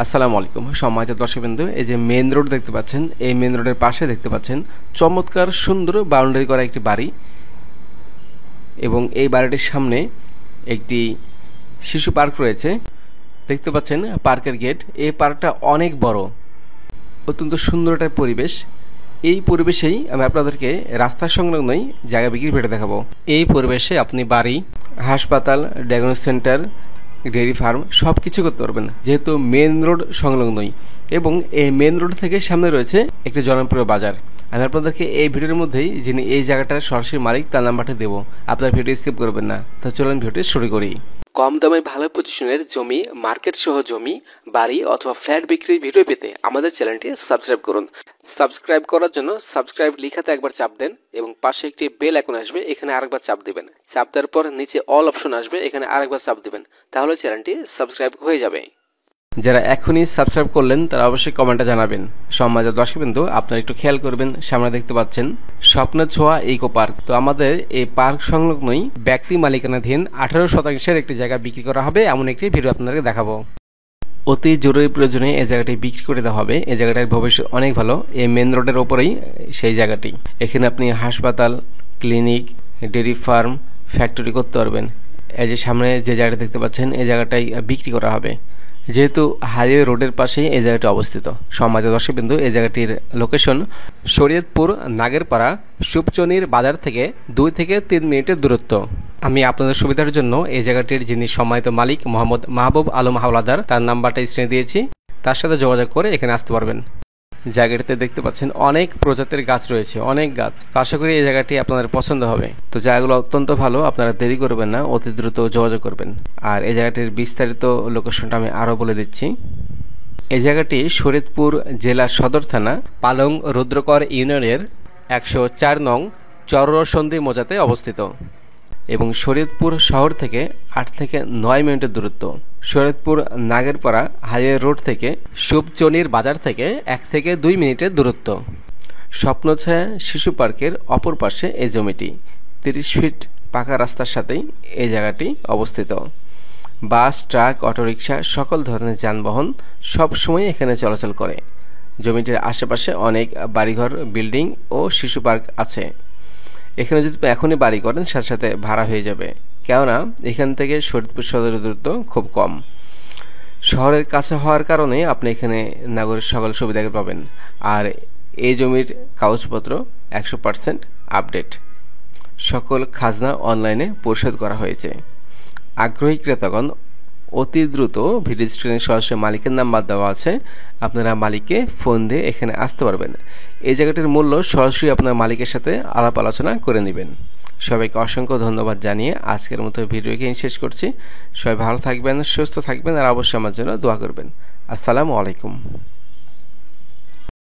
আসসালামু আলাইকুম সম্মানিত দর্শকবৃন্দ, এই যে মেন রোড দেখতে পাচ্ছেন, এই মেন রোডের পাশে দেখতে পাচ্ছেন চমৎকার সুন্দর বাউন্ডারি করা একটি বাড়ি এবং এই বাড়িটির সামনে একটি শিশু পার্ক রয়েছে। দেখতে পাচ্ছেন পার্কের গেট। এই পার্কটা অনেক বড়, অত্যন্ত সুন্দর একটা পরিবেশ। এই পরিবেশেই আমি আপনাদেরকে রাস্তা সংলগ্নই জায়গা বিক্রি করে দেখাবো। এই পরিবেশে আপনি বাড়ি, হাসপাতাল, ডায়াগনস্টিক সেন্টার, ডেয়ারি ফার্ম সব কিছু করতে পারবেন, যেহেতু মেন রোড সংলগ্নই এবং এই মেন রোড থেকে সামনে রয়েছে একটি জনপ্রিয় বাজার। আমি আপনাদেরকে এই ভিডিওর মধ্যেই যিনি এই জায়গাটার সরাসরি মালিক তার নাম্বারটা দেবো, আপনার ভিডিও স্কিপ করবেন না। তো চলুন ভিডিওটি শুরু করি। কম দামে ভালো পজিশনের জমি, মার্কেট সহ জমি, বাড়ি অথবা ফ্ল্যাট বিক্রির ভিডিও পেতে আমাদের চ্যানেলটি সাবস্ক্রাইব করুন। সাবস্ক্রাইব করার জন্য সাবস্ক্রাইব লেখাতে একবার চাপ দেন এবং পাশে একটি বেল আইকন আসবে, এখানে আরেকবার চাপ দিবেন। চাপ দেওয়ার পর নিচে অল অপশন আসবে, এখানে আরেকবার চাপ দিবেন, তাহলে চ্যানেলটি সাবস্ক্রাইব হয়ে যাবে। যারা এখনই সাবস্ক্রাইব করলেন তারা অবশ্যই কমেন্টে জানাবেন। সম্মানিত দর্শকবৃন্দ, আপনারা একটু খেয়াল করবেন, সামনে দেখতে পাচ্ছেন স্বপ্নের ছোঁয়া ইকো পার্ক। তো আমাদের এই পার্ক সংলগ্নই ব্যক্তি মালিকানাধীন 18% একটি জায়গা বিক্রি করা হবে, এমন একটি ভিডিও আপনাদেরকে দেখাবো। অতি জরুরি প্রয়োজনে এই জায়গাটি বিক্রি করে দেওয়া হবে। এই জায়গাটার ভবিষ্যৎ অনেক ভালো। এই মেন রোডের ওপরেই সেই জায়গাটি। এখানে আপনি হাসপাতাল, ক্লিনিক, ডেয়ারি ফার্ম, ফ্যাক্টরি করতে পারবেন। এই যে সামনে যে জায়গাটা দেখতে পাচ্ছেন, এই জায়গাটাই বিক্রি করা হবে, যেহেতু হাইওয়ে রোডের পাশেই এই জায়গাটি অবস্থিত। সম্মানিত দর্শকবৃন্দ, এই জায়গাটির লোকেশন শরীয়তপুর নাগেরপাড়া সুপচনির বাজার থেকে 2 থেকে 3 মিনিটের দূরত্ব। আমি আপনাদের সুবিধার জন্য এই জায়গাটির যিনি সম্মানিত মালিক মোহাম্মদ মাহবুব আলম হাওলাদার, তার নাম্বারটা স্ক্রিনে দিয়েছি, তার সাথে যোগাযোগ করে এখানে আসতে পারবেন। জায়গাটিতে দেখতে পাচ্ছেন অনেক প্রজাতির গাছ রয়েছে, অনেক গাছ। আশা করি এই জায়গাটি আপনাদের পছন্দ হবে। তো জায়গাগুলো অত্যন্ত ভালো, আপনারা দেরি করবেন না, অতি দ্রুত যোগাযোগ করবেন। আর এই জায়গাটির বিস্তারিত লোকেশনটা আমি আরও বলে দিচ্ছি। এই জায়গাটি শরীয়তপুর জেলা সদর থানা পালং রুদ্রকর ইউনিয়নের 104 নং চরসন্ধি মৌজাতে অবস্থিত এবং শরীয়তপুর শহর থেকে 8 থেকে 9 মিনিটের দূরত্ব। শরীয়তপুর নাগেরপাড়া হাইওয়ে রোড থেকে সুপচনির বাজার থেকে 1 থেকে 2 মিনিটের দূরত্ব। স্বপ্নছায়া শিশু পার্কের অপর পাশে এই জমিটি। 30 ফিট পাকা রাস্তার সাথেই এই জায়গাটি অবস্থিত। বাস, ট্রাক, অটোরিকশা সকল ধরনের যানবাহন সব সময় এখানে চলাচল করে। জমিটির আশেপাশে অনেক বাড়িঘর, বিল্ডিং ও শিশু পার্ক আছে। এখানে যদি এখনই বাড়ি করেন সাথে সাথে ভাড়া হয়ে যাবে, কেননা এখান থেকে শরীয়তপুর সদরের দূরত্ব খুব কম। শহরের কাছে হওয়ার কারণে আপনি এখানে নাগরিক সকল সুবিধা পাবেন। আর এই জমির কাগজপত্র 100% আপডেট। সকল খাজনা অনলাইনে পরিশোধ করা হয়েছে। আগ্রহী ক্রেতাগণ অতি দ্রুত ভিডিও স্ক্রিনে সরাসরি মালিকের নাম্বার দেওয়া আছে, আপনারা মালিককে ফোন দিয়ে এখানে আসতে পারবেন। এই জায়গাটির মূল্য সরাসরি আপনার মালিকের সাথে আলাপ আলোচনা করে নেবেন। সবাইকে অসংখ্য ধন্যবাদ জানিয়ে আজকের মতো ভিডিওকে শেষ করছি। সবাই ভালো থাকবেন, সুস্থ থাকবেন আর অবশ্যই আমার জন্য দোয়া করবেন। আসসালামু আলাইকুম।